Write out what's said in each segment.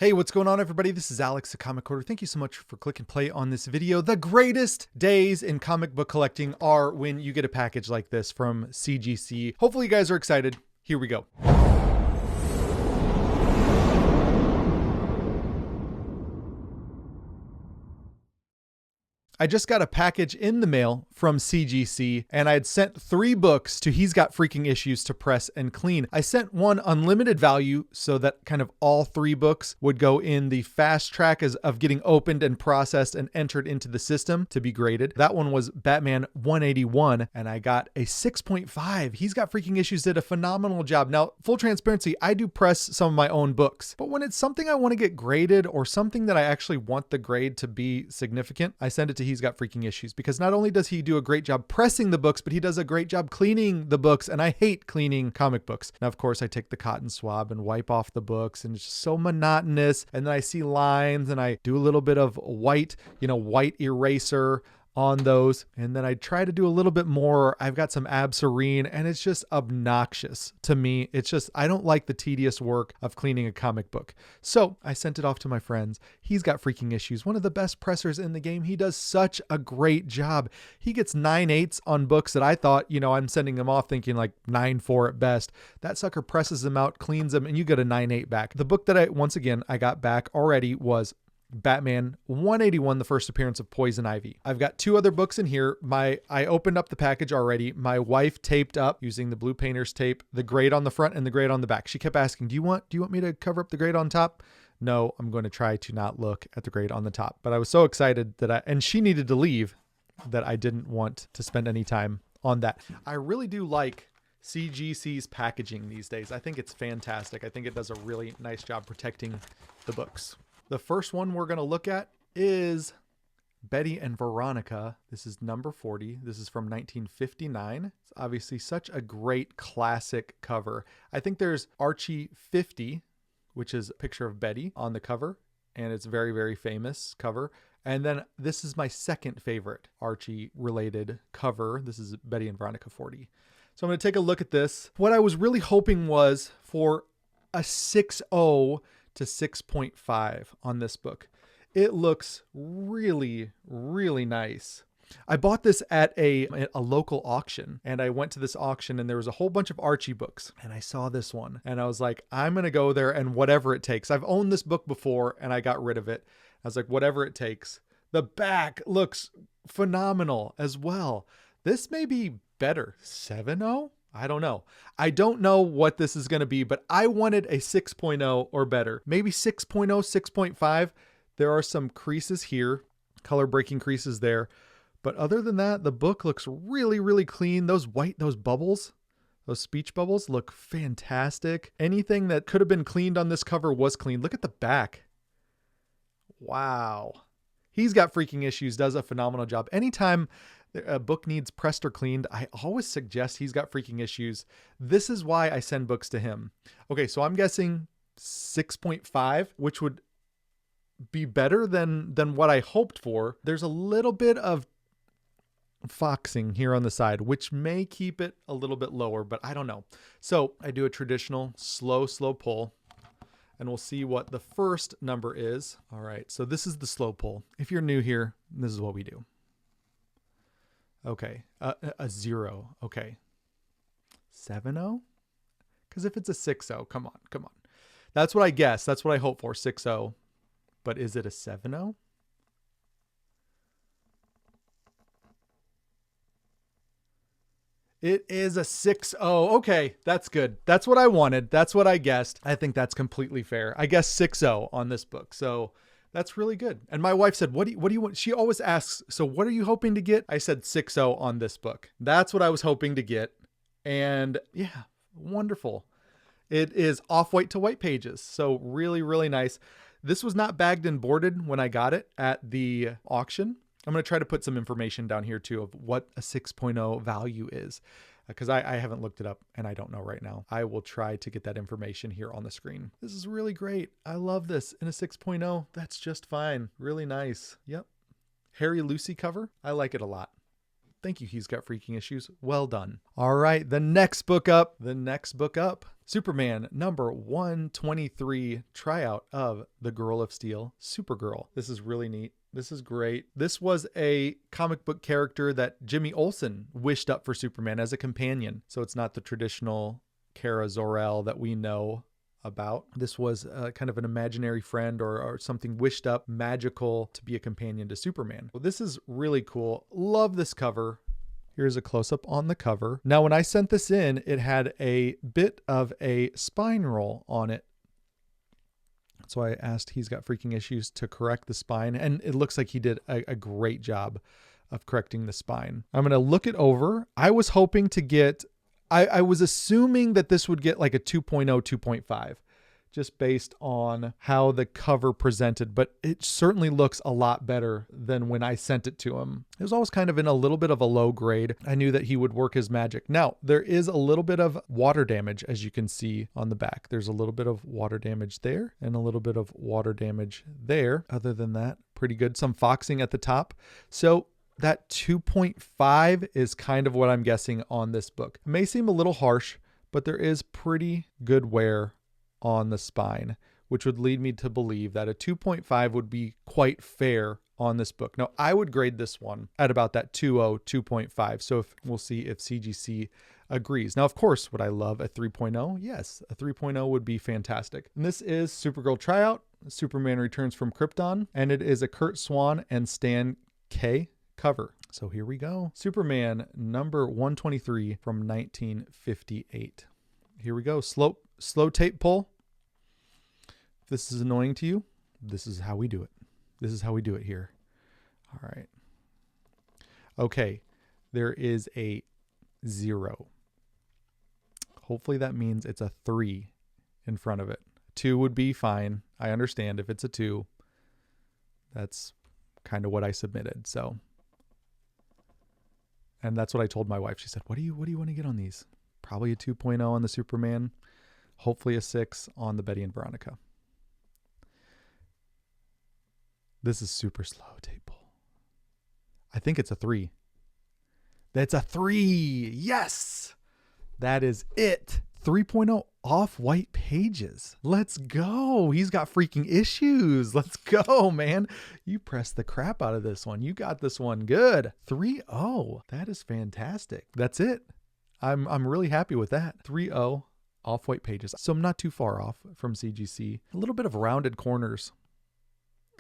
Hey, what's going on, everybody? This is Alex, the Comic Hoarder. Thank you so much for clicking play on this video. The greatest days in comic book collecting are when you get a package like this from CGC. Hopefully you guys are excited. Here we go. I just got a package in the mail from CGC, and I had sent 3 books to He's Got Freaking Issues to press and clean. I sent one unlimited value so that kind of all 3 books would go in the fast track of getting opened and processed and entered into the system to be graded. That one was Batman 181, and I got a 6.5. He's Got Freaking Issues did a phenomenal job. Now, full transparency, I do press some of my own books, but when it's something I want to get graded or something that I actually want the grade to be significant, I send it to He's Got Freaking Issues, because not only does he do a great job pressing the books, but he does a great job cleaning the books, and I hate cleaning comic books. Now, of course, I take the cotton swab and wipe off the books, and it's just so monotonous, and then I see lines, and I do a little bit of white eraser on those, and then I try to do a little bit more. I've got some Abserine, and it's just obnoxious to me. It's just, I don't like the tedious work of cleaning a comic book. So I sent it off to my friends. He's Got Freaking Issues, one of the best pressers in the game. He does such a great job. He gets 9.8s on books that I thought, I'm sending them off thinking like 9.4 at best. That sucker presses them out, cleans them, and you get a 9.8 back. The book that I got back already was Batman 181, the first appearance of Poison Ivy. I've got 2 other books in here. I opened up the package already. My wife taped up using the blue painter's tape the grade on the front and the grade on the back. She kept asking, do you want me to cover up the grade on top? No, I'm going to try to not look at the grade on the top. But I was so excited and she needed to leave, that I didn't want to spend any time on that. I really do like CGC's packaging these days. I think it's fantastic. I think it does a really nice job protecting the books. The first one we're going to look at is Betty and Veronica. This is number 40. This is from 1959. It's obviously such a great classic cover. I think there's Archie 50, which is a picture of Betty on the cover, and it's a very, very famous cover. And then this is my second favorite Archie related cover. This is Betty and Veronica 40. So I'm going to take a look at this. What I was really hoping was for a 6.0 to 6.5 on this book. It looks really, really nice. I bought this at a local auction, and I went to this auction, and there was a whole bunch of Archie books, and I saw this one, and I was like, I'm going to go there and whatever it takes. I've owned this book before, and I got rid of it. I was like, whatever it takes. The back looks phenomenal as well. This may be better. 7.0? I don't know. I don't know what this is going to be, but I wanted a 6.0 or better. Maybe 6.0, 6.5. There are some creases here, color breaking creases there. But other than that, the book looks really, really clean. Those bubbles, those speech bubbles look fantastic. Anything that could have been cleaned on this cover was cleaned. Look at the back. Wow. He's Got Freaking Issues does a phenomenal job. Anytime a book needs pressed or cleaned, I always suggest He's Got Freaking Issues. This is why I send books to him. Okay, so I'm guessing 6.5, which would be better than what I hoped for. There's a little bit of foxing here on the side, which may keep it a little bit lower, but I don't know. So I do a traditional slow pull, and we'll see what the first number is. All right, so this is the slow pull. If you're new here, this is what we do. Okay, a 0. Okay, 7.0? Because if it's a 6.0, come on. That's what I guess. That's what I hope for, 6.0. But is it a 7.0? It is a 6.0. Okay, that's good. That's what I wanted. That's what I guessed. I think that's completely fair. I guess 6.0 on this book. So that's really good. And my wife said, what do you want? She always asks, so what are you hoping to get? I said 6.0 on this book. That's what I was hoping to get. And yeah, wonderful. It is off-white to white pages. So really, really nice. This was not bagged and boarded when I got it at the auction. I'm going to try to put some information down here too of what a 6.0 value is, because I haven't looked it up and I don't know right now. I will try to get that information here on the screen. This is really great. I love this in a 6.0. That's just fine. Really nice. Yep. Harry Lucy cover. I like it a lot. Thank you, He's Got Freaking Issues. Well done. All right, the next book up. Superman number 123, tryout of the Girl of Steel, Supergirl. This is really neat. This is great. This was a comic book character that Jimmy Olsen wished up for Superman as a companion. So it's not the traditional Kara Zor-El that we know about. This was kind of an imaginary friend or something wished up, magical, to be a companion to Superman. Well, this is really cool. Love this cover. Here's a close-up on the cover. Now, when I sent this in, it had a bit of a spine roll on it. So I asked He's Got Freaking Issues to correct the spine, and it looks like he did a great job of correcting the spine. I'm going to look it over. I was hoping to get, I was assuming that this would get like a 2.0, 2.5, just based on how the cover presented, but it certainly looks a lot better than when I sent it to him. It was always kind of in a little bit of a low grade. I knew that he would work his magic. Now, there is a little bit of water damage, as you can see on the back. There's a little bit of water damage there and a little bit of water damage there. Other than that, pretty good. Some foxing at the top. So that 2.5 is kind of what I'm guessing on this book. It may seem a little harsh, but there is pretty good wear on the spine, which would lead me to believe that a 2.5 would be quite fair on this book. Now, I would grade this one at about that 2.0, 2.5. So we'll see if CGC agrees. Now, of course, would I love a 3.0? Yes, a 3.0 would be fantastic. And this is Supergirl Tryout, Superman Returns from Krypton, and it is a Kurt Swan and Stan K cover. So here we go. Superman number 123 from 1958. Here we go. Slow tape pull. If this is annoying to you, this is how we do it. This is how we do it here. All right. Okay. There is a 0. Hopefully that means it's a 3 in front of it. 2 would be fine. I understand if it's a 2. That's kind of what I submitted. So, and that's what I told my wife. She said, what do you want to get on these? Probably a 2.0 on the Superman. Hopefully a 6 on the Betty and Veronica. This is super slow tape pull. I think it's a 3. That's a 3. Yes. That is it. 3.0 off-white pages. Let's go. He's got freaking issues. Let's go, man. You pressed the crap out of this one. You got this one good. 3.0. That is fantastic. That's it. I'm really happy with that. 3.0 off-white pages. So I'm not too far off from CGC. A little bit of rounded corners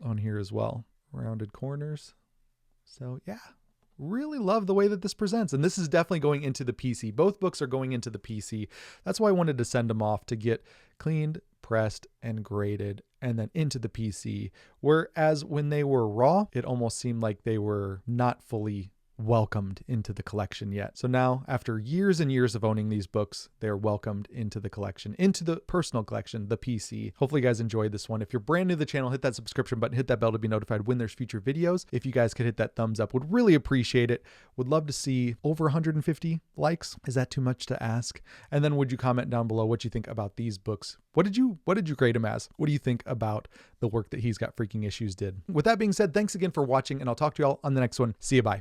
on here as well. Rounded corners. So yeah, really love the way that this presents. And this is definitely going into the PC. Both books are going into the PC. That's why I wanted to send them off to get cleaned, pressed, and graded, and then into the PC. Whereas when they were raw, it almost seemed like they were not fully welcomed into the collection yet. So now, after years and years of owning these books, they're welcomed into the collection, into the personal collection, the PC. Hopefully you guys enjoyed this one. If you're brand new to the channel, hit that subscription button, hit that bell to be notified when there's future videos. If you guys could hit that thumbs up, would really appreciate it. Would love to see over 150 likes. Is that too much to ask? And then would you comment down below what you think about these books? What did you grade them as? What do you think about the work that He's Got Freaking Issues did? With that being said, thanks again for watching, and I'll talk to you all on the next one. See you, bye.